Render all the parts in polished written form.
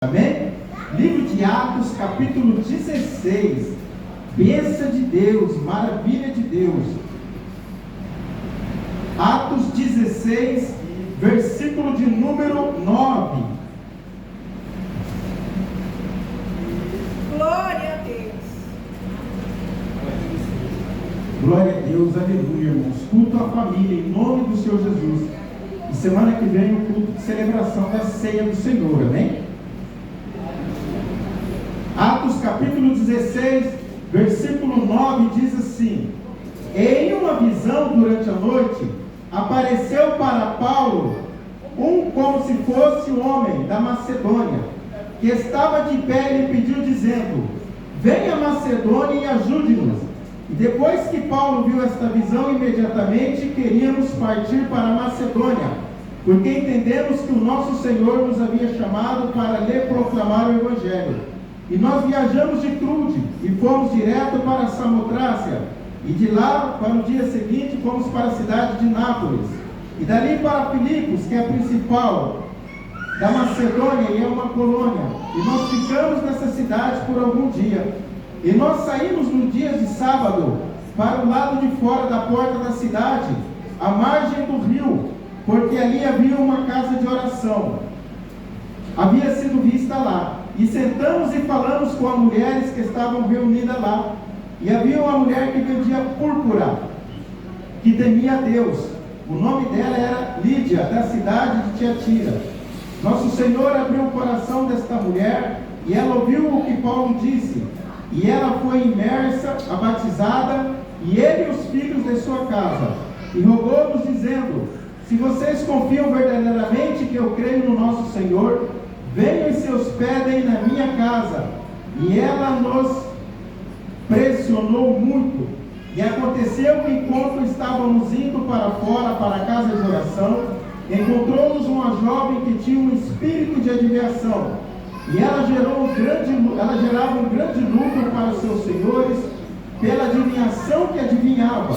Amém? Livro de Atos, capítulo 16. Bênção de Deus, maravilha de Deus. Atos 16, versículo de número 9. Glória a Deus. Glória a Deus, aleluia, irmãos. Culto à família, em nome do Senhor Jesus. E semana que vem o culto de celebração da ceia do Senhor, amém? Atos capítulo 16, versículo 9 diz assim: em uma visão durante a noite, apareceu para Paulo como se fosse um homem da Macedônia, que estava de pé e lhe pediu dizendo: venha a Macedônia e ajude-nos. E depois que Paulo viu esta visão, imediatamente queríamos partir para a Macedônia, porque entendemos que o nosso Senhor nos havia chamado para lhe proclamar o Evangelho. E nós viajamos de Trude e fomos direto para Samotrácia, e de lá, para o dia seguinte, fomos para a cidade de Nápoles, e dali para Filipos, que é a principal da Macedônia e é uma colônia, e nós ficamos nessa cidade por algum dia. E nós saímos no dia de sábado para o lado de fora da porta da cidade, à margem do rio, porque ali havia uma casa de oração, havia sido vista lá. E sentamos e falamos com as mulheres que estavam reunidas lá. E havia uma mulher que vendia púrpura, que temia a Deus. O nome dela era Lídia, da cidade de Tiatira. Nosso Senhor abriu o coração desta mulher, e ela ouviu o que Paulo disse. E ela foi imersa, batizada, e ele e os filhos de sua casa. E rogou-nos dizendo: se vocês confiam verdadeiramente que eu creio no nosso Senhor, venham e se hospedem na minha casa. E ela nos pressionou muito. E aconteceu que, enquanto estávamos indo para fora, para a casa de oração, encontrou-nos uma jovem que tinha um espírito de adivinhação. E ela gerava um grande lucro para os seus senhores, pela adivinhação que adivinhava.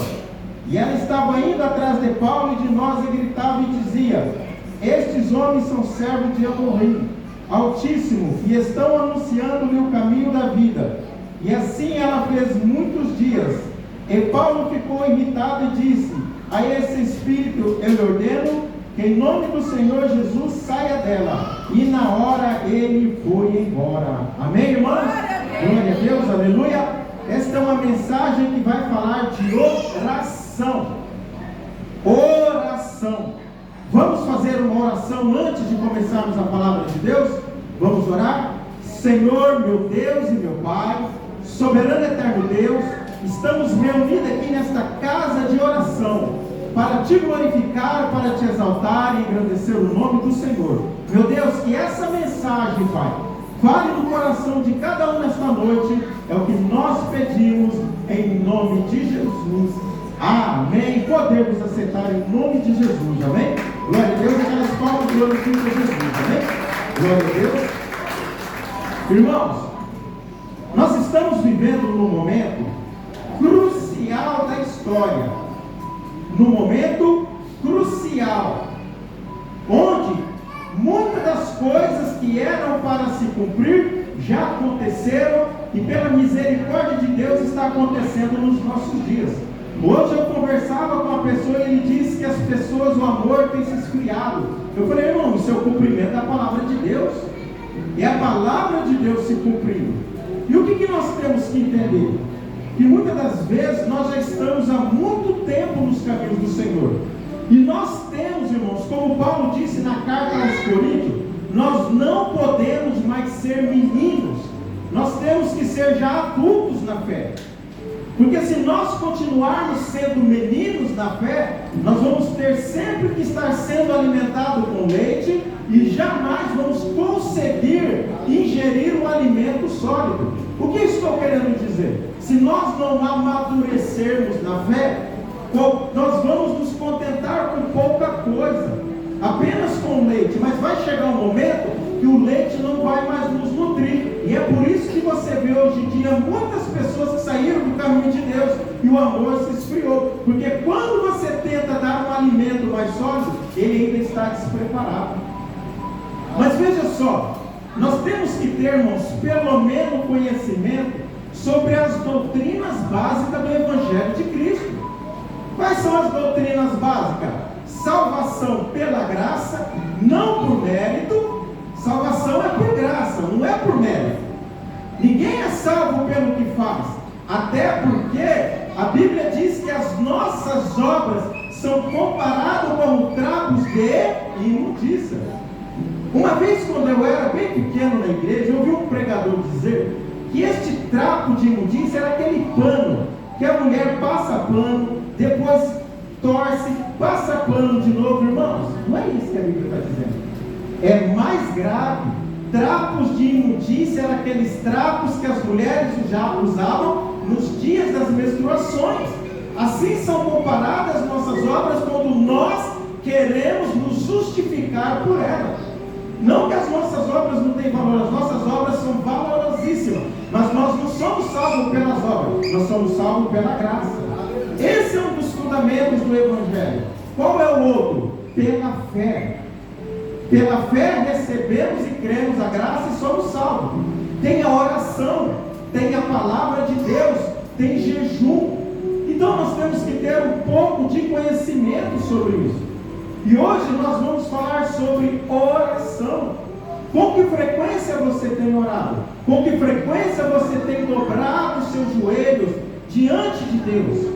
E ela estava indo atrás de Paulo e de nós, e gritava e dizia: estes homens são servos de Elohim Altíssimo, e estão anunciando-lhe o caminho da vida. E assim ela fez muitos dias. E Paulo ficou irritado e disse: a esse espírito eu lhe ordeno que em nome do Senhor Jesus saia dela. E na hora ele foi embora. Amém, irmãos? Glória a Deus, aleluia. Esta é uma mensagem que vai falar de oração. Oração. Vamos fazer uma oração antes de começarmos a palavra de Deus? Vamos orar? Senhor, meu Deus e meu Pai, soberano eterno Deus, estamos reunidos aqui nesta casa de oração, para te glorificar, para te exaltar e engrandecer o nome do Senhor. Meu Deus, que essa mensagem, Pai, fale no coração de cada um nesta noite, é o que nós pedimos, em nome de Jesus. Amém. Podemos aceitar em nome de Jesus, amém? Glória a Deus, aquelas palmas glorificam a Jesus, amém? Glória a Deus. Irmãos, nós estamos vivendo num momento crucial da história, num momento crucial, onde muitas das coisas que eram para se cumprir já aconteceram, e pela misericórdia de Deus está acontecendo nos nossos dias. Hoje eu conversava com uma pessoa e ele disse que as pessoas, o amor tem se esfriado. Eu falei: irmão, isso é o cumprimento da palavra de Deus. É a palavra de Deus se cumprindo. E o que nós temos que entender? Que muitas das vezes nós já estamos há muito tempo nos caminhos do Senhor. E nós temos, irmãos, como Paulo disse na carta aos Coríntios, nós não podemos mais ser meninos. Nós temos que ser já adultos na fé. Porque se nós continuarmos sendo meninos na fé, nós vamos ter sempre que estar sendo alimentados com leite, e jamais vamos conseguir ingerir um alimento sólido. O que estou querendo dizer? Se nós não amadurecermos na fé, nós vamos nos contentar com pouca coisa, apenas com leite, mas vai chegar um momento que o leite não vai mais nos nutrir. E é por isso que você vê hoje em dia muitas pessoas que saíram do caminho de Deus e o amor se esfriou. Porque quando você tenta dar um alimento mais sólido, ele ainda está despreparado. Mas veja só, Nós temos que ter, irmãos, pelo menos conhecimento sobre as doutrinas básicas do Evangelho de Cristo. Quais são as doutrinas básicas? Salvação pela graça, não por mérito. Salvação é por graça, não é por mérito. Ninguém é salvo pelo que faz, até porque a Bíblia diz que as nossas obras são comparadas com trapos de imundícia. Uma vez, quando eu era bem pequeno na igreja, eu ouvi um pregador dizer que este trapo de imundícia era aquele pano, que a mulher passa pano, depois torce, passa pano de novo. Irmãos, não é isso que a Bíblia está dizendo. É mais grave. Trapos de imundícia eram aqueles trapos que as mulheres já usavam nos dias das menstruações. Assim são comparadas as nossas obras quando nós queremos nos justificar por elas. Não que as nossas obras não têm valor, as nossas obras são valorosíssimas, mas nós não somos salvos pelas obras, nós somos salvos pela graça. Esse é um dos fundamentos do Evangelho. Qual é o outro? Pela fé. Pela fé recebemos e cremos a graça e somos salvos. Tem a oração, tem a palavra de Deus, tem jejum. Então nós temos que ter um pouco de conhecimento sobre isso. E hoje nós vamos falar sobre oração. Com que frequência você tem orado? Com que frequência você tem dobrado os seus joelhos diante de Deus?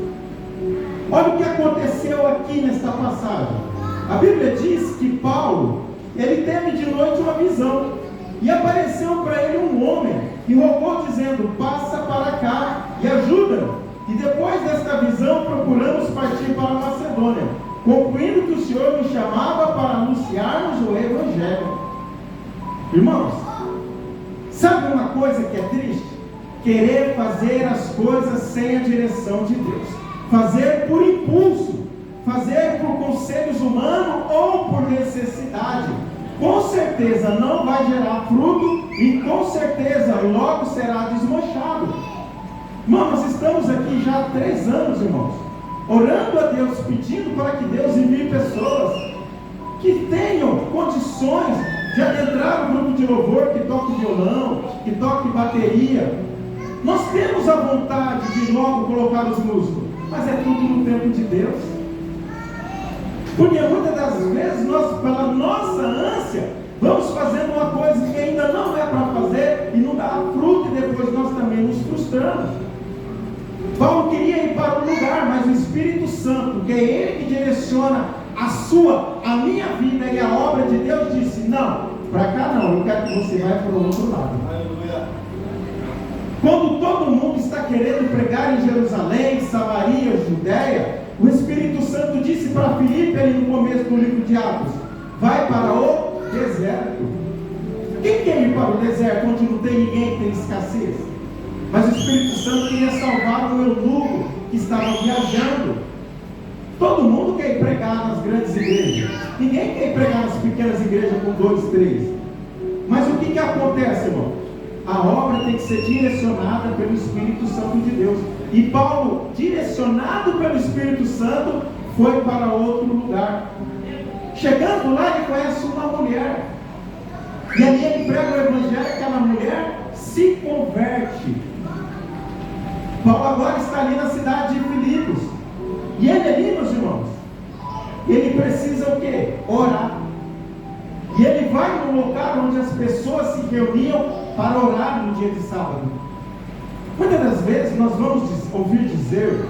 Olha o que aconteceu aqui nesta passagem. A Bíblia diz que Paulo, ele teve de noite uma visão, e apareceu para ele um homem, e rogou dizendo: passa para cá e ajuda. E depois desta visão procuramos partir para a Macedônia, concluindo que o Senhor nos chamava para anunciarmos o Evangelho. Irmãos, sabe uma coisa que é triste? Querer fazer as coisas sem a direção de Deus, fazer por impulso, fazer por conselhos humanos ou por necessidade. Com certeza não vai gerar fruto e com certeza logo será desmanchado. Irmãos, nós estamos aqui já há 3 anos, irmãos, orando a Deus, pedindo para que Deus envie pessoas que tenham condições de adentrar no grupo de louvor, que toque violão, que toque bateria. Nós temos a vontade de logo colocar os músicos, mas é tudo no tempo de Deus. Porque muitas das vezes nós, pela nossa ânsia, vamos fazendo uma coisa que ainda não é para fazer e não dá fruto, e depois nós também nos frustramos. Paulo queria ir para um lugar, mas o Espírito Santo, que é Ele que direciona a minha vida e a obra de Deus, disse: não, para cá não, eu quero que você vá para o outro lado. Aleluia. Quando todo mundo está querendo pregar em Jerusalém, Samaria, Judéia, o Espírito Santo disse para Filipe, ali no começo do livro de Atos: vai para o deserto. Quem quer ir para o deserto onde não tem ninguém, tem escassez? Mas o Espírito Santo queria salvar o eunuco que estava viajando. Todo mundo quer ir pregar nas grandes igrejas, ninguém quer ir pregar nas pequenas igrejas com 2, 3. Mas o que acontece, irmão? A obra tem que ser direcionada pelo Espírito Santo de Deus. E Paulo, direcionado pelo Espírito Santo, foi para outro lugar. Chegando lá, ele conhece uma mulher, e ali ele prega o Evangelho. Aquela mulher se converte. Paulo agora está ali na cidade de Filipos, e ele ali, meus irmãos, ele precisa o quê? Orar. E ele vai no local onde as pessoas se reuniam para orar no dia de sábado. Muitas das vezes nós vamos ouvir dizer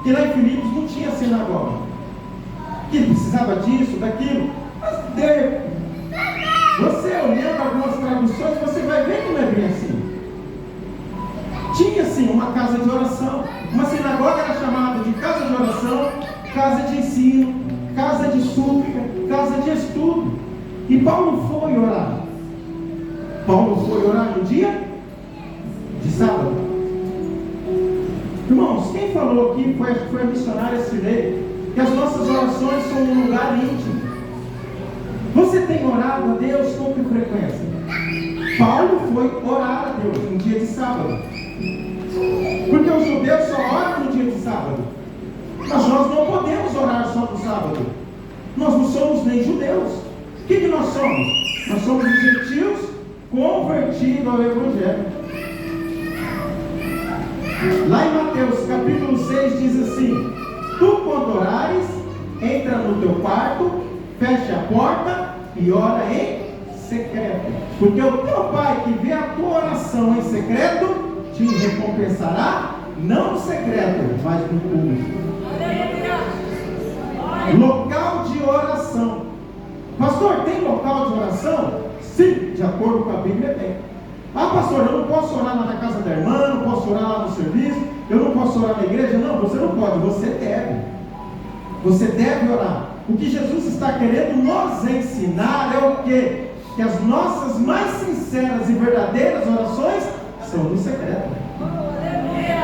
que lá em Filipos não tinha sinagoga, que ele precisava disso, daquilo. Mas você olhando algumas traduções, você vai ver que não é bem assim. Tinha sim uma casa de oração. Uma sinagoga era chamada de casa de oração, casa de ensino, casa de súplica, casa de estudo. E Paulo foi orar. Paulo foi orar no dia de sábado. Irmãos, quem falou aqui foi a missionária Cirlei, que as nossas orações são um lugar íntimo. Você tem orado a Deus com que frequência? Paulo foi orar a Deus no dia de sábado. Porque os judeus só oram no dia de sábado. Mas nós não podemos orar só no sábado. Nós não somos nem judeus. O que nós somos? Nós somos os gentios convertido ao Evangelho. Lá em Mateus capítulo 6 diz assim: tu, quando orares, entra no teu quarto, fecha a porta e ora em secreto, porque o teu Pai que vê a tua oração em secreto te recompensará, não no secreto, mas no público. Local de oração. Pastor, tem local de oração? Sim, de acordo com a Bíblia tem. Ah, pastor, eu não posso orar na casa da irmã, não posso orar lá no serviço, eu não posso orar na igreja. Não, você não pode, você deve. Você deve orar. O que Jesus está querendo nos ensinar é o quê? Que as nossas mais sinceras e verdadeiras orações são no secreto.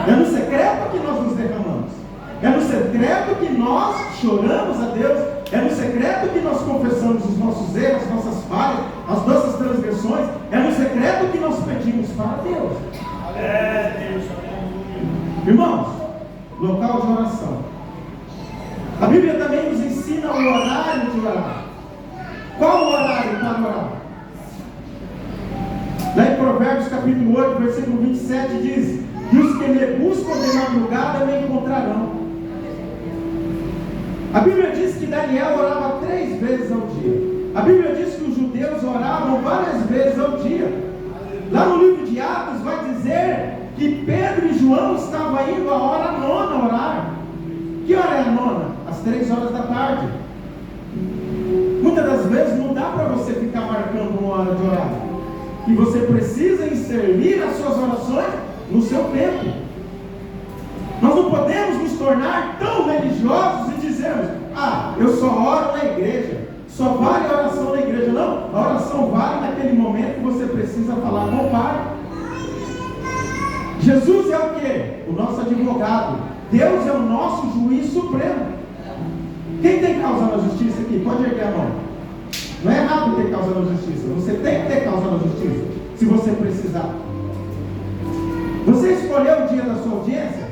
É no secreto que nós nos derramamos. É no secreto que nós choramos a Deus. É no secreto que nós confessamos os nossos erros, as nossas falhas, as nossas transgressões. É no secreto que nós pedimos para Deus. Irmãos, local de oração. A Bíblia também nos ensina o horário de orar. Qual o horário para orar? Lá em Provérbios capítulo 8, versículo 27 diz: e os que me buscam de madrugada me encontrarão. A Bíblia diz que Daniel orava 3 vezes ao dia. A Bíblia diz que os judeus oravam várias vezes ao dia. Lá no livro de Atos vai dizer que Pedro e João estavam indo à hora 9 orar. Que hora é a 9? Às 3 horas da tarde. Muitas das vezes não dá para você ficar marcando uma hora de orar. E você precisa inserir as suas orações no seu tempo. Nós não podemos nos tornar tão religiosos e dizermos: ah, eu só oro na igreja, só vale a oração na igreja. Não, a oração vale naquele momento que você precisa falar com o Pai. Jesus é o quê? O nosso advogado. Deus é o nosso juiz supremo. Quem tem causa na justiça aqui? Pode erguer a mão. Não é errado ter causa na justiça. Você tem que ter causa na justiça, se você precisar. Você escolheu o dia da sua audiência?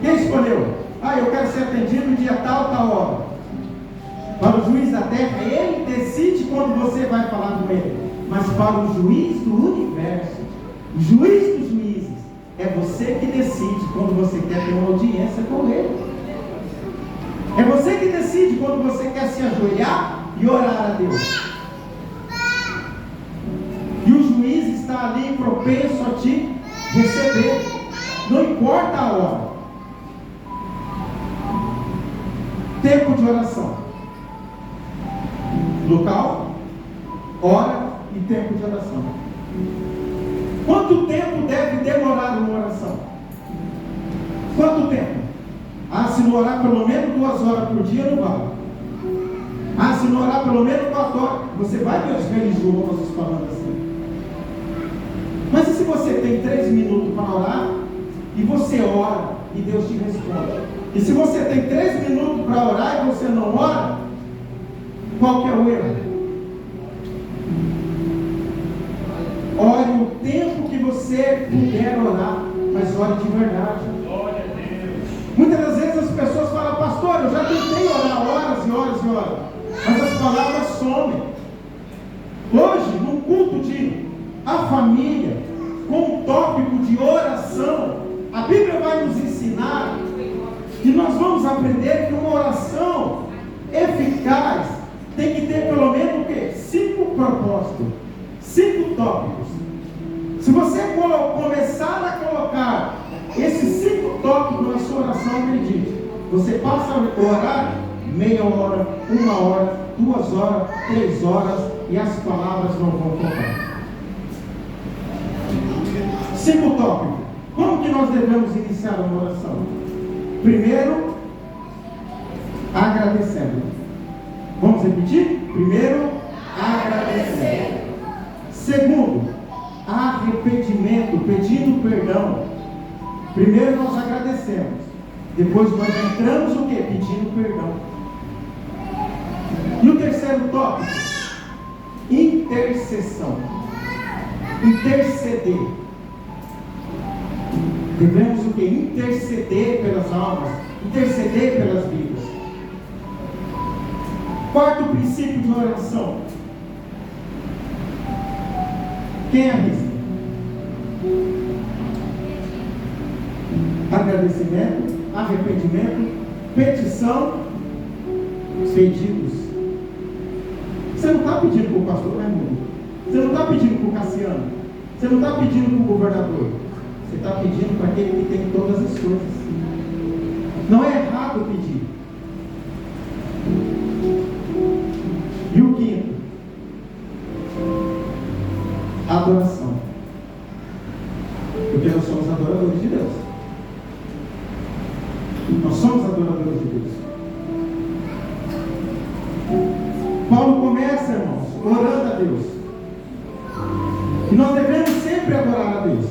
Quem escolheu? Ah, eu quero ser atendido no dia tal hora. Para o juiz da terra, ele decide quando você vai falar com ele. Mas para o juiz do universo, o juiz dos juízes, é você que decide quando você quer ter uma audiência com ele. É você que decide quando você quer se ajoelhar e orar a Deus. E o juiz está ali propenso a te receber. Não importa a hora. Tempo de oração. Local, hora e tempo de oração. Quanto tempo deve demorar uma oração? Quanto tempo? Ah, se não orar pelo menos 2 horas por dia, não vale. Ah, se não orar pelo menos 4 horas, você vai ver os religiosos falando assim. Mas e se você tem 3 minutos para orar, e você ora, e Deus te responde? E se você tem 3 minutos para orar, e você não ora, qual que é o erro? Ore o tempo que você puder orar, mas ore de verdade. Muitas das vezes as pessoas falam: pastor, eu já tentei orar horas e horas e horas, mas as palavras somem. Hoje, no culto de a família, com o tópico de oração, a Bíblia vai nos ensinar que nós vamos aprender que uma oração eficaz tem que ter pelo menos o quê? 5 propósitos, 5 tópicos. Se você começar a colocar esses 5 tópicos na sua oração, acredite, você passa a orar meia hora, 1 hora, 2 horas, 3 horas, e as palavras não vão faltar. 5 tópicos. Como que nós devemos iniciar uma oração? Primeiro, agradecendo. Vamos repetir? Primeiro, agradecendo. Segundo, arrependimento, pedindo perdão. Primeiro nós agradecemos, depois nós entramos o quê? Pedindo perdão. E o terceiro tópico, intercessão. Interceder. Devemos o quê? Interceder pelas almas, interceder pelas vidas. Quarto princípio de oração: Quem arrisca? Agradecimento, arrependimento, petição, pedidos. Você não está pedindo para o pastor Raimundo. Você não está pedindo para o Cassiano. Você não está pedindo para o governador. Você está pedindo para aquele que tem todas as coisas. Não é errado pedir. E o quinto? Adoração. Porque nós somos adoradores de Deus. Nós somos adoradores de Deus. Paulo começa, irmãos, orando a Deus. E nós devemos sempre adorar a Deus.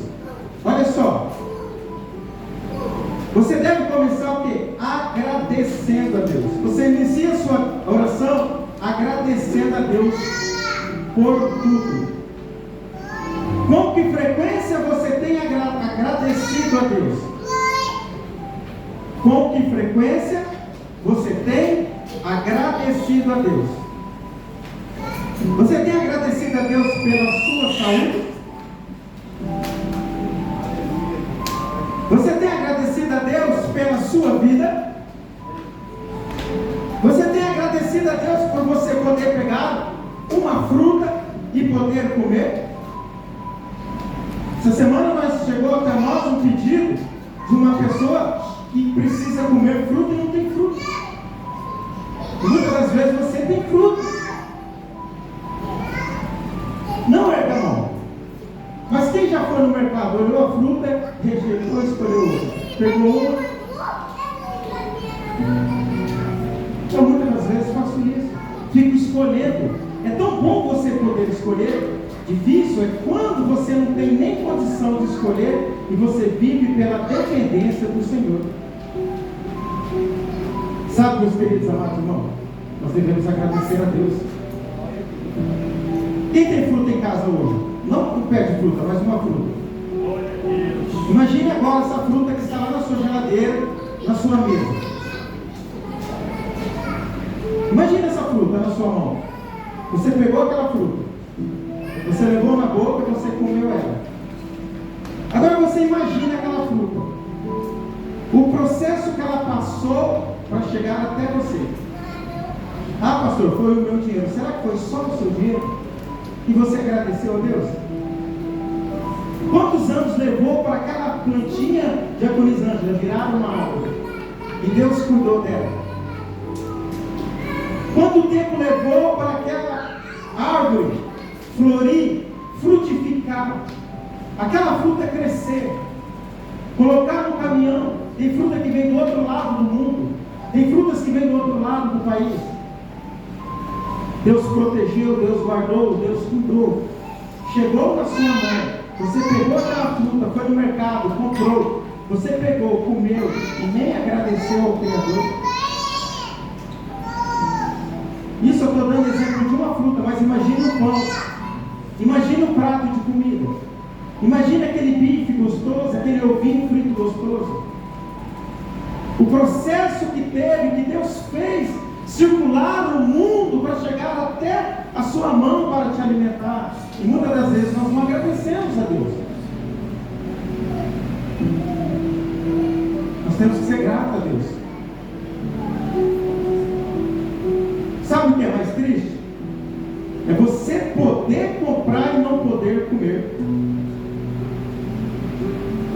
Olha só. Você deve começar o quê? Agradecendo a Deus. Você inicia a sua oração agradecendo a Deus por tudo. Com que frequência você tem agradecido a Deus? Com que frequência você tem agradecido a Deus? Você tem agradecido a Deus pela sua saúde? Você tem agradecido a Deus pela sua vida? Você tem agradecido a Deus por você poder pegar uma fruta e poder comer? Essa semana chegou até nós um pedido de uma pessoa que precisa comer fruta e não tem fruta. E muitas das vezes você tem fruta. Não é, irmão. Mas quem já foi no mercado, olhou a fruta, rejeitou, escolheu outra. Pegou uma. Eu muitas das vezes faço isso. Fico escolhendo. É tão bom você poder escolher. Difícil é quando você não tem nem condição de escolher e você vive pela dependência do Senhor. Sabe, meus queridos amados irmãos, nós devemos agradecer a Deus. Quem tem fruta em casa hoje? Não um pé de fruta, mas uma fruta. Imagine agora essa fruta que está lá na sua geladeira, na sua mesa. Imagine essa fruta na sua mão. Você pegou aquela fruta. Você levou na boca e você comeu ela. Agora você imagina aquela fruta. O processo que ela passou para chegar até você. Ah, pastor, foi o meu dinheiro. Será que foi só o seu dinheiro? E você agradeceu a Deus? Quantos anos levou para aquela plantinha de agonizante virar uma árvore? E Deus cuidou dela. Quanto tempo levou para aquela árvore florir, frutificar, aquela fruta crescer, colocar no caminhão? Tem fruta que vem do outro lado do mundo, tem frutas que vêm do outro lado do país. Deus protegeu, Deus guardou, Deus cuidou. Chegou na sua mão, você pegou aquela fruta, foi no mercado, comprou, você pegou, comeu e nem agradeceu ao Criador. Isso eu estou dando exemplo de uma fruta, mas imagine o pão. Imagina o prato de comida. Imagina aquele bife gostoso, aquele ovinho frito gostoso. O processo que teve, que Deus fez circular o mundo para chegar até a sua mão para te alimentar. E muitas das vezes nós não agradecemos a Deus. Nós temos que ser gratos a Deus. Sabe o que é mais triste? É você poder comprar e não poder comer.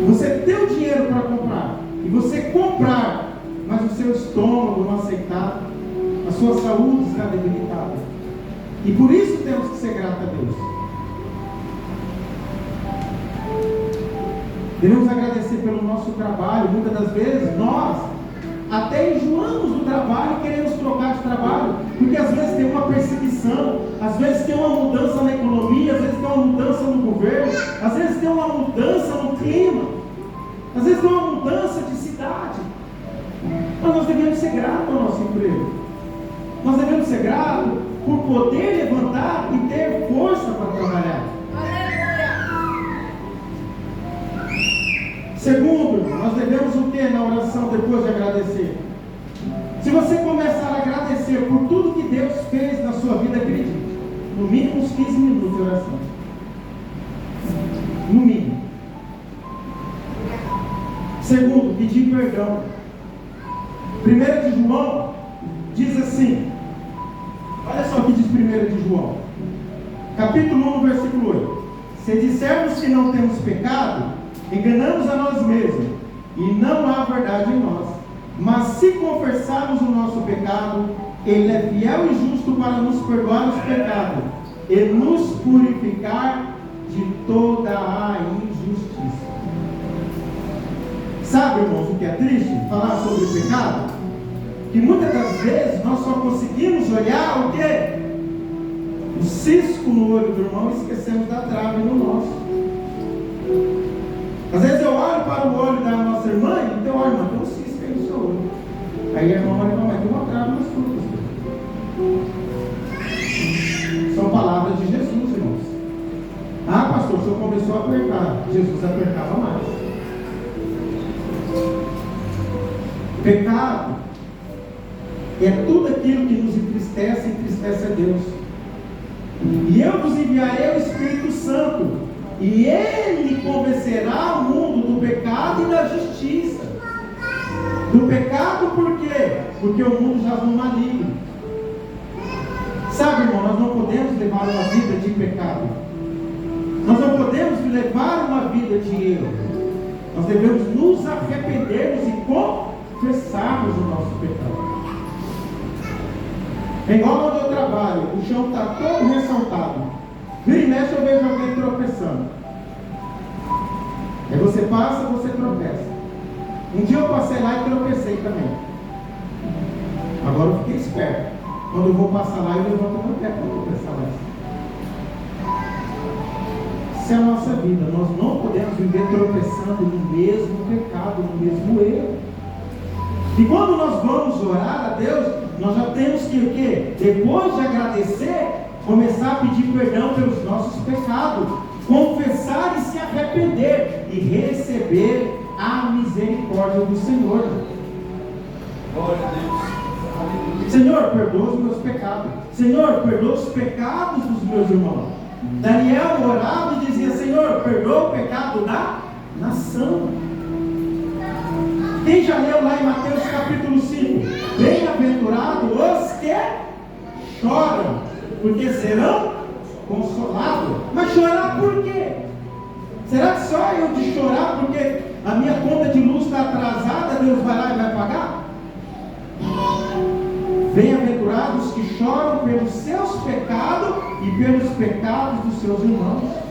Você ter o dinheiro para comprar e você comprar, mas o seu estômago não aceitar, a sua saúde está debilitada. E por isso temos que ser gratos a Deus. Devemos agradecer pelo nosso trabalho. Muitas das vezes nós até enjoamos do trabalho e queremos trocar de trabalho, porque às vezes tem uma perseguição, às vezes tem uma mudança na economia, às vezes tem uma mudança no governo, às vezes tem uma mudança no clima, às vezes tem uma mudança de cidade. Mas nós devemos ser gratos ao nosso emprego. Nós devemos ser gratos por poder levantar e ter força para trabalhar. Segundo, nós devemos o que na oração depois de agradecer? Se você começar a agradecer por tudo que Deus fez na sua vida, acredite, no mínimo uns 15 minutos de oração. no mínimo. Segundo, pedir perdão. 1 de João diz assim, olha só o que diz 1 de João, capítulo 1, versículo 8: se dissermos que não temos pecado, enganamos a nós mesmos, e não há verdade em nós. Mas se confessarmos o nosso pecado, Ele é fiel e justo para nos perdoar os pecados e nos purificar de toda a injustiça. Sabe, irmãos, o que é triste? Falar sobre o pecado? Que muitas das vezes nós só conseguimos olhar o quê? O cisco no olho do irmão e esquecemos da trave no nosso. Às vezes eu olho para o olho da nossa irmã e então, olha, irmã, tem um cisco aí no seu olho. Aí a irmã olha, mas tem uma trave nas frutas. São palavras de Jesus, irmãos. Ah, pastor, o senhor começou a apertar. Jesus apertava mais. Pecado é tudo aquilo que nos entristece e entristece a Deus. E eu vos enviarei o Espírito Santo, e Ele convencerá o mundo do pecado e da justiça. Do pecado por quê? Porque o mundo jaz no maligno. Sabe, irmão, nós não podemos levar uma vida de pecado. Nós não podemos levar uma vida de erro. Nós devemos nos arrependermos e confessarmos o nosso pecado. É igual onde eu trabalho, o chão está todo ressaltado. Vira e mexe, eu vejo alguém tropeçando. Aí você passa, você tropeça. Um dia eu passei lá e tropecei também. Agora eu fiquei esperto. Quando eu vou passar lá, eu levanto o meu pé para tropeçar mais. Isso é a nossa vida. Nós não podemos viver tropeçando no mesmo pecado, no mesmo erro. E quando nós vamos orar a Deus, nós já temos que o quê? Depois de agradecer, começar a pedir perdão pelos nossos pecados, confessar e se arrepender e receber a misericórdia do Senhor. Glória a Deus. Senhor, perdoa os meus pecados. Senhor, perdoa os pecados dos meus irmãos. Daniel orava e dizia: Senhor, perdoa o pecado da nação. Quem já leu lá em Mateus capítulo 5? Bem-aventurados os que choram, porque serão consolados. Mas chorar por quê? Será que só eu de chorar porque a minha conta de luz está atrasada, Deus vai lá e vai pagar? Bem-aventurados que choram pelos seus pecados e pelos pecados dos seus irmãos.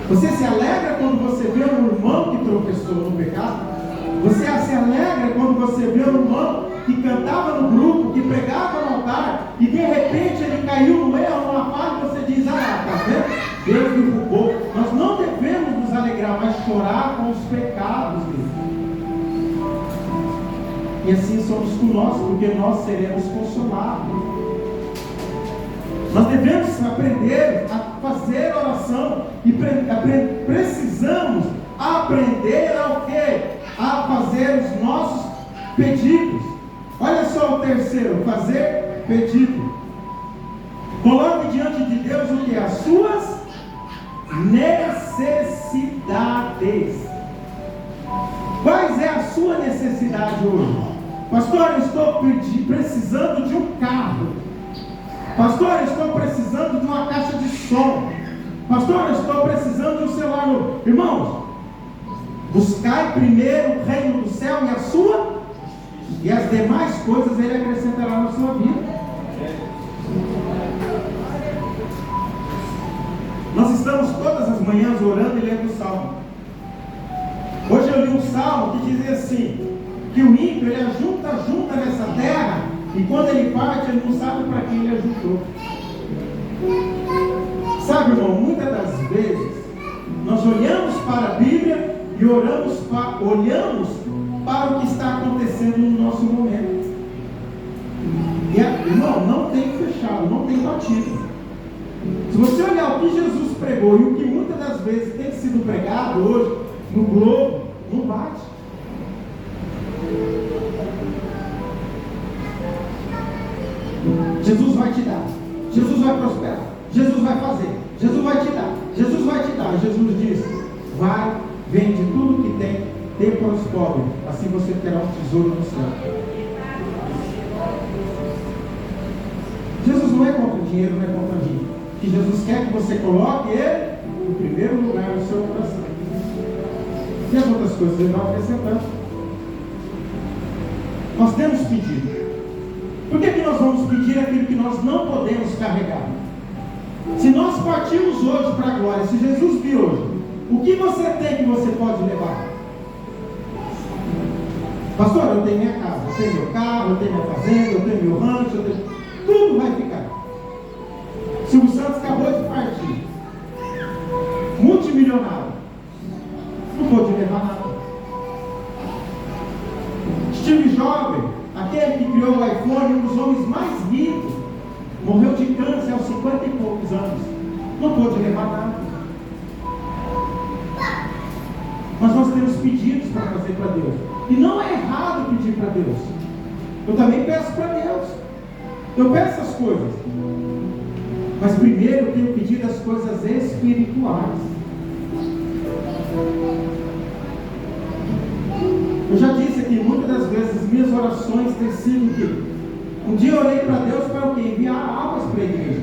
Você se alegra quando você vê um irmão que tropeçou no pecado? Você se alegra quando você vê um irmão que cantava no grupo, que pregava no altar, e de repente ele caiu no erro, numa falha, e você diz: ah, está vendo? Deus derrubou. Nós não devemos nos alegrar, mas chorar com os pecados dele. E assim somos com nós, porque nós seremos consolados. Nós devemos aprender a fazer oração e precisamos aprender ao quê? A fazer os nossos pedidos. Olha só o terceiro: fazer pedido. Coloque diante de Deus o que? As suas necessidades. Quais é a sua necessidade hoje? Pastor, eu estou precisando de um carro. Pastor, eu estou precisando de uma caixa de som. Pastor, eu estou precisando de um celular novo. Irmãos, buscai primeiro o reino do céu e a sua, e as demais coisas Ele acrescentará na sua vida. Nós estamos todas as manhãs orando e lendo o Salmo. Hoje eu li um Salmo que dizia assim: que o ímpio ele junta nessa terra, e quando ele parte ele não sabe para quem ele ajuntou. Sabe, irmão, muitas das vezes nós olhamos para a Bíblia e olhamos para o que está acontecendo no nosso momento. E, irmão, não tem fechado, não tem batido. Se você olhar o que Jesus pregou e o que muitas das vezes tem sido pregado hoje no globo, não bate. Jesus vai te dar, Jesus vai prosperar, Jesus vai fazer, Jesus vai te dar, Mas Jesus diz: vai, vende tudo que tem, dê para os pobres, assim você terá um tesouro no céu. Jesus não é contra o dinheiro, não é contra a vida. Que Jesus quer que você coloque ele no primeiro lugar no seu coração. E as outras coisas ele vai acrescentando. Nós temos pedido. Por que nós vamos pedir aquilo que nós não podemos carregar? Se nós partirmos hoje para a glória, se Jesus vir hoje, o que você tem que você pode levar? Pastor, eu tenho minha casa, eu tenho meu carro, eu tenho minha fazenda, eu tenho meu rancho, tudo vai ficar. Silvio Santos acabou de partir, multimilionário, não pôde levar nada. Steve Jobs, aquele que criou o iPhone, um dos homens mais ricos, morreu de câncer aos 50 e poucos anos, não pôde levar nada. Mas nós temos pedidos para fazer para Deus, e não é errado pedir para Deus. Eu também peço para Deus, eu peço as coisas, mas primeiro eu tenho pedido as coisas espirituais. Eu já disse aqui, muitas das vezes minhas orações têm sido que um dia eu orei para Deus para o quê? Enviar almas para a igreja.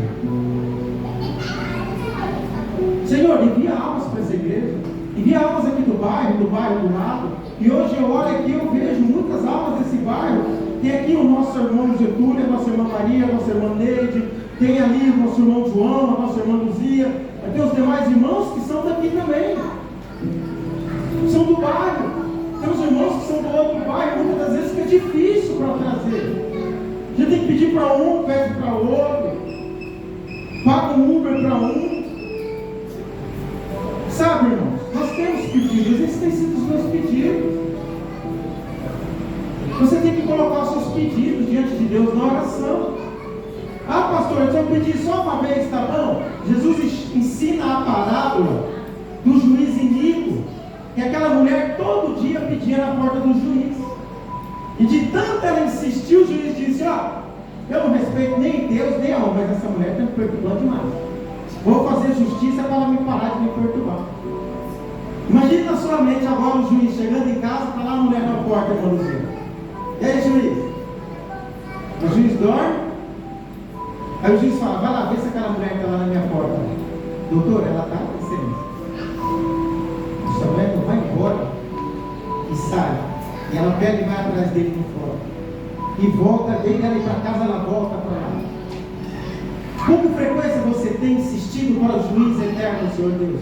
Senhor, envia almas para essa igreja, envia almas aqui do bairro do lado. E hoje eu olho aqui, eu vejo muitas almas desse bairro. Tem aqui o nosso irmão Getúlio, a nossa irmã Maria, a nossa irmã Neide, tem ali o nosso irmão João, a nossa irmã Luzia, tem os demais irmãos que são daqui também, são do bairro. Tem os irmãos que são do outro bairro, muitas das vezes fica difícil para trazer. A gente tem que pedir para um, pede para outro, paga um Uber para um. Sabe, irmãos, nós temos pedidos, esses têm sido os meus pedidos. Você tem que colocar os seus pedidos diante de Deus na oração. Ah, pastor, se eu pedir só uma vez, tá bom? Jesus ensina a parábola do juiz iníquo, que aquela mulher todo dia pedia na porta do juiz. E de tanto ela insistiu, o juiz disse: ó, eu não respeito nem Deus nem a homem, mas essa mulher está me perturbando demais. Vou fazer justiça para ela me parar de me perturbar. Imagine na sua mente agora o juiz chegando em casa, está lá a mulher na porta, irmãozinho. E aí, juiz? O juiz dorme. Aí o juiz fala: vai lá ver se aquela mulher está lá na minha porta. Doutor, ela está com licença. Essa mulher não vai embora e sai. E ela pega e vai atrás dele no fora. E volta, desde ela ir para casa, ela volta para lá. Com frequência você tem insistido para o juiz eterno, Senhor Deus?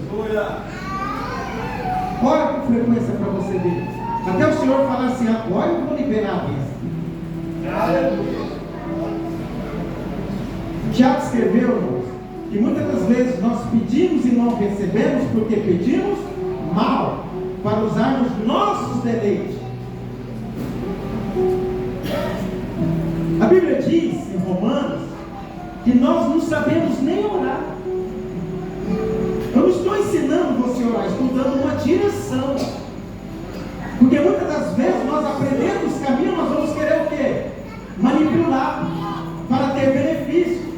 Ora com frequência para você ver. Até o Senhor falar assim: agora eu vou liberar a bênção. Tiago escreveu, irmãos, que muitas das vezes nós pedimos e não recebemos porque pedimos mal, para usarmos nossos deleites. A Bíblia diz em Romanos que nós não sabemos nem orar. Eu não estou ensinando você a orar, estou dando uma direção. Porque muitas das vezes nós aprendemos os caminhos, nós vamos querer o quê? Manipular para ter benefício.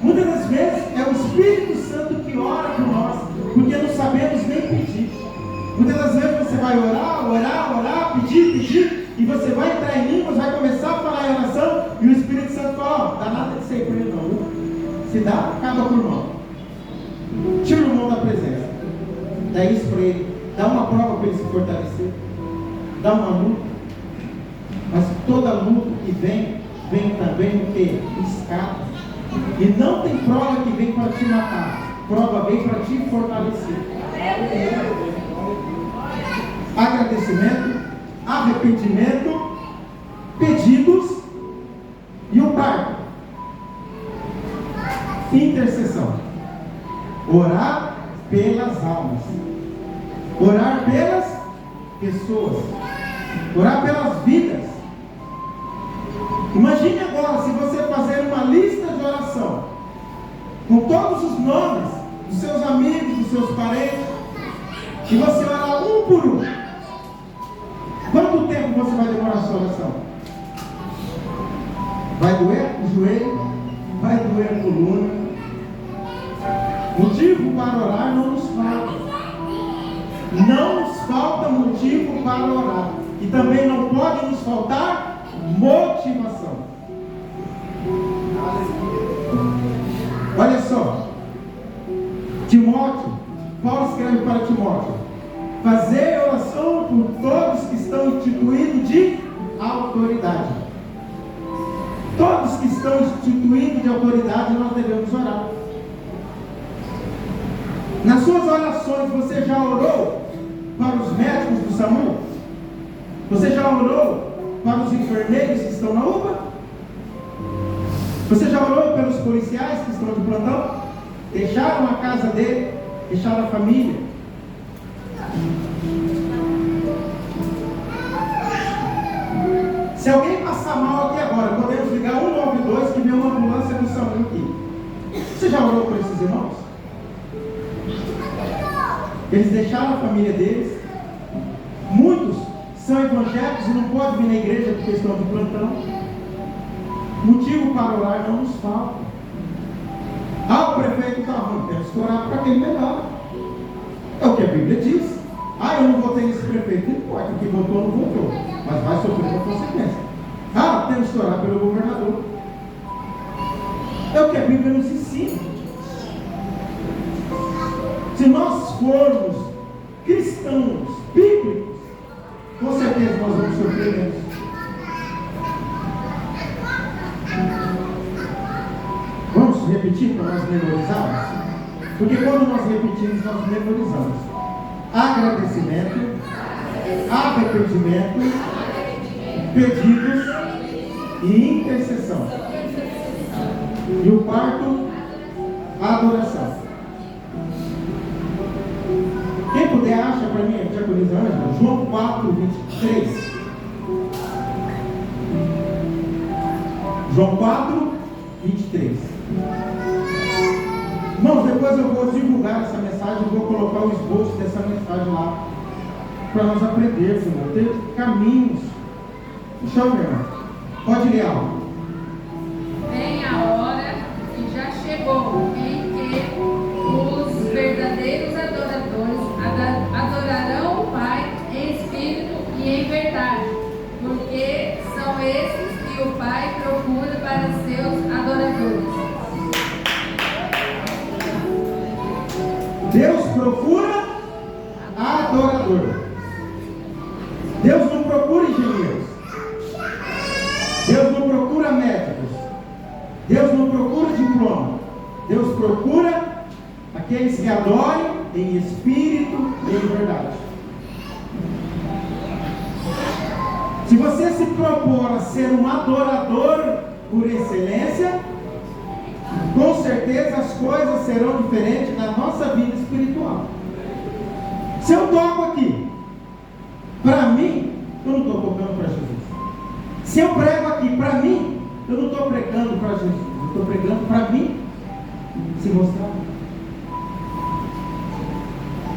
Muitas das vezes é o Espírito Santo que ora por nós, porque não sabemos nem pedir. Muitas das vezes você vai orar, pedir, e você vai entrar em línguas, vai começar a falar em oração, e o Espírito Santo fala: ó, dá nada de ser por ele não, viu? Se dá, acaba por mão. Tira o mão da presença. Dá isso para ele, dá uma prova para ele se fortalecer, dá uma luta. Mas toda luta que vem também o que? Escapa. E não tem prova que vem para te matar, prova vem para te fortalecer. Agradecimento, arrependimento, pedidos e o quarto, intercessão. Orar pelas almas, orar pelas pessoas, orar pelas vidas. Imagine agora se você fazer uma lista de oração com todos os nomes dos seus amigos, dos seus parentes, e você orar um por um. Quanto tempo você vai demorar a sua oração? Vai doer o joelho? Vai doer a coluna? Motivo? motivo para orar não nos falta. Não nos falta motivo para orar. E também não pode nos faltar motivação. Olha só. Timóteo, Paulo escreve para Timóteo: fazei oração por todos que estão instituídos de autoridade. Todos que estão instituídos de autoridade, nós devemos orar. Nas suas orações, você já orou para os médicos do SAMU? Você já orou para os enfermeiros que estão na UPA? Você já orou pelos policiais que estão de plantão? Deixaram a casa dele, deixaram a família. Se alguém passar mal aqui agora, podemos ligar 192 que vem uma ambulância do SAMU aqui. Você já orou por esses irmãos? Eles deixaram a família deles. Muitos são evangélicos e não podem vir na igreja porque estão de plantão. Motivo para orar não nos falta. O prefeito está ruim, temos que orar para quem melhor. É o que a Bíblia diz. Eu não votei nesse prefeito. Não importa, quem votou não votou, mas vai sofrer a consequência. Temos que orar pelo governador. É o que a Bíblia nos ensina. Se nós formos cristãos bíblicos, com certeza nós vamos sofrer menos. Vamos repetir para nós memorizarmos? Porque quando nós repetimos, nós memorizamos. Agradecimento, arrependimento, pedidos e intercessão. E o quarto, adoração. Quem puder, acha para mim, diaconisa Ângela, João 4, 23. João 4, 23. Irmãos, depois eu vou divulgar essa mensagem, eu vou colocar o esboço dessa mensagem lá, para nós aprendermos, ter caminhos. Deixa eu ver, irmão. Pode ler algo. Vem a hora e já chegou em que os verdadeiros adoradores adorarão o Pai em espírito e em verdade, porque são esses que o Pai procura para seus adoradores. Deus procura adorador. Deus não procura engenheiros. Deus não procura médicos. Deus não procura diploma. Deus procura aqueles que adorem em espírito e em verdade. Se você se propor a ser um adorador por excelência, com certeza as coisas serão diferentes na nossa vida espiritual. Se eu toco aqui, para mim, eu não estou tocando para Jesus. Se eu prego aqui, para mim, eu não estou pregando para Jesus. Eu estou pregando para mim se mostrar.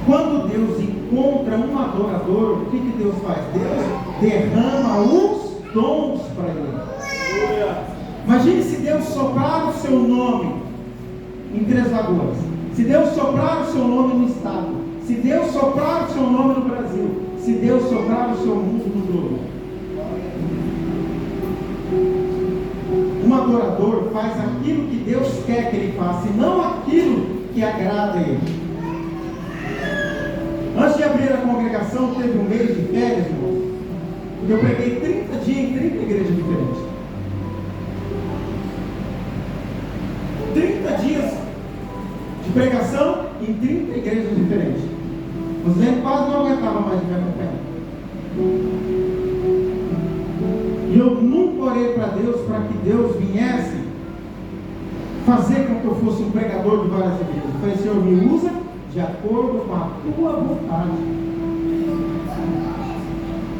Quando Deus encontra um adorador, o que Deus faz? Deus derrama os dons para ele. Imagine se Deus soprar o seu nome em Três Lagoas. Se Deus soprar o seu nome no estado. Se Deus soprar o seu nome no Brasil. Se Deus soprar o seu mundo no globo. Um adorador faz aquilo que Deus quer que ele faça, e não aquilo que agrada a ele. Antes de abrir a congregação, teve um mês de férias, irmão. Eu preguei 30 dias em 30 igrejas diferentes. 30 dias de pregação em 30 igrejas diferentes. Os negros quase não aguentavam mais de me acompanhar. E eu nunca orei para Deus para que Deus viesse fazer com que eu fosse um pregador de várias igrejas. Eu falei, Senhor, me usa de acordo com a tua vontade.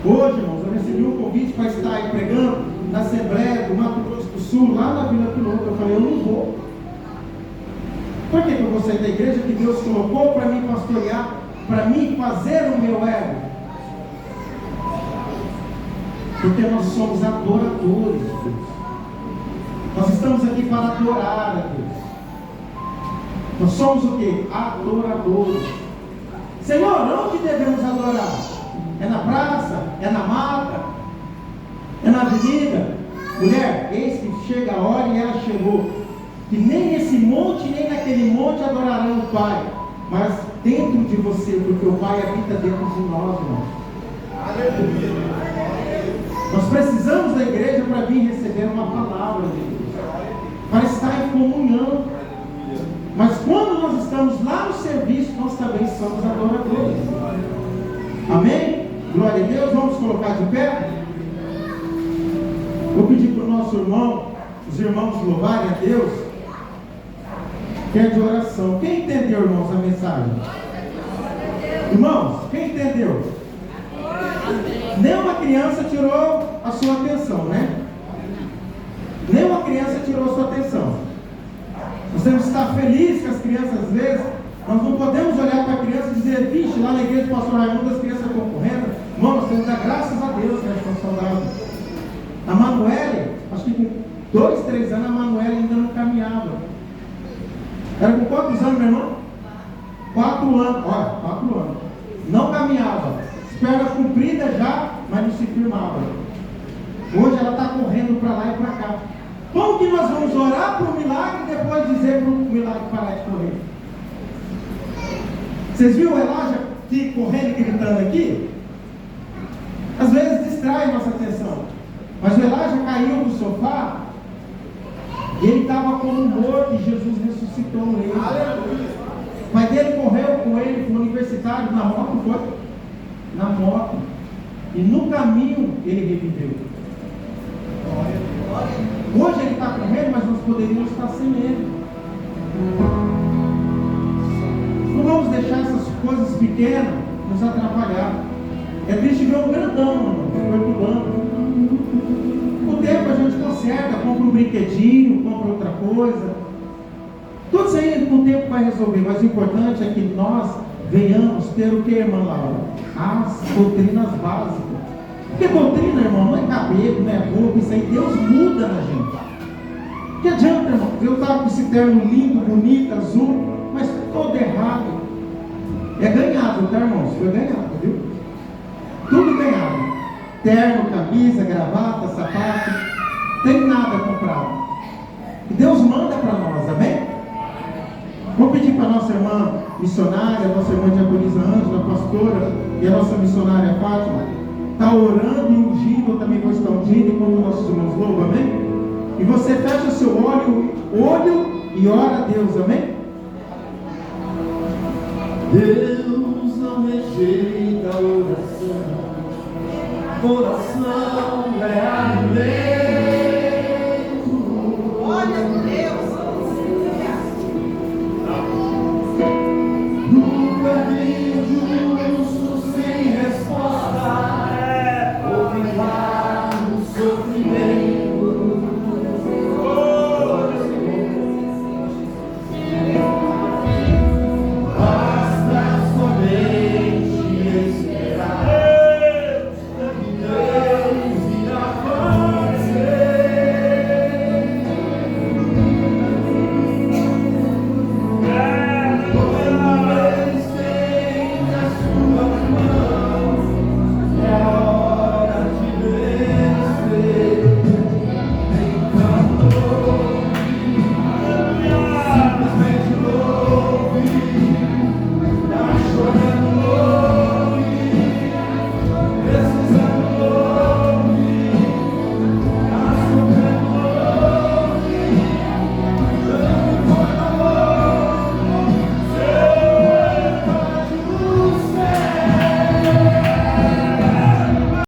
Hoje, irmãos, eu recebi um convite para estar aí pregando na Assembleia do Mato Grosso do Sul, lá na Vila Piloto. Eu falei, eu não vou. Por que eu vou sair da igreja que Deus colocou para mim pastorear, para mim fazer o meu ego? Porque nós somos adoradores de Deus. Nós estamos aqui para adorar a Deus. Nós somos o quê? Adoradores. Senhor, onde devemos adorar? É na praça? É na mata? É na avenida? Mulher, eis que chega a hora e ela chegou. Que nem nesse monte, nem naquele monte adorarão o Pai, mas dentro de você, porque o Pai habita dentro de nós, irmãos. Nós precisamos da igreja para vir receber uma palavra de Deus, para estar em comunhão. Mas quando nós estamos lá no serviço, nós também somos adoradores. Amém? Glória a Deus. Vamos colocar de pé. Vou pedir para o nosso irmão, os irmãos louvarem a Deus, que é de oração. Quem entendeu, irmãos, a mensagem? Irmãos, quem entendeu? Nenhuma criança tirou a sua atenção, né? Nenhuma criança tirou a sua atenção. Nós temos que estar felizes que as crianças, às vezes, nós não podemos olhar para a criança e dizer, vixe, lá na igreja do pastor Raimundo as crianças estão correndo. Irmão, nós temos que dar graças a Deus que elas estão saudáveis. A Manuele, acho que com 2, 3 anos, a Manuele ainda não caminhava. Era com quantos anos, meu irmão? 4 anos, olha, 4 anos. Não caminhava. Perna comprida já, mas não se firmava. Hoje ela está correndo para lá e para cá. Como que nós vamos orar para o milagre e depois dizer para o milagre parar de correr? Vocês viram o Elijah aqui correndo e gritando aqui? Às vezes distrai nossa atenção. Mas o Elijah caiu do sofá e ele estava como morto e Jesus ressuscitou ele. O pai dele correu com ele para o universitário na moto, foi? Na moto, e no caminho ele reviveu. Hoje ele está correndo, mas nós poderíamos estar sem ele. Não vamos deixar essas coisas pequenas nos atrapalhar. É triste ver um grandão, perturbando. Com o tempo a gente conserta, compra um brinquedinho, compra outra coisa. Tudo isso aí com o tempo vai resolver, mas o importante é que nós venhamos ter o que, irmã Laura? As doutrinas básicas. Porque doutrina, irmão, não é cabelo, não é roupa, isso aí Deus muda na gente. Que adianta, irmão? Eu estava com esse terno lindo, bonito, azul, mas todo errado. É ganhado, tá, irmãos? Foi ganhado, viu? Tudo ganhado. Terno, camisa, gravata, sapato. Tem nada comprado. E Deus manda para nós, amém? Vou pedir para a nossa irmã missionária, nossa irmã diaconisa Ângela, pastora, e a nossa missionária Fátima, está orando e ungindo, eu também vou estar ungindo enquanto nossos irmãos louvam, amém? E você fecha seu olho e ora a Deus, amém? Deus não rejeita a oração é alimento.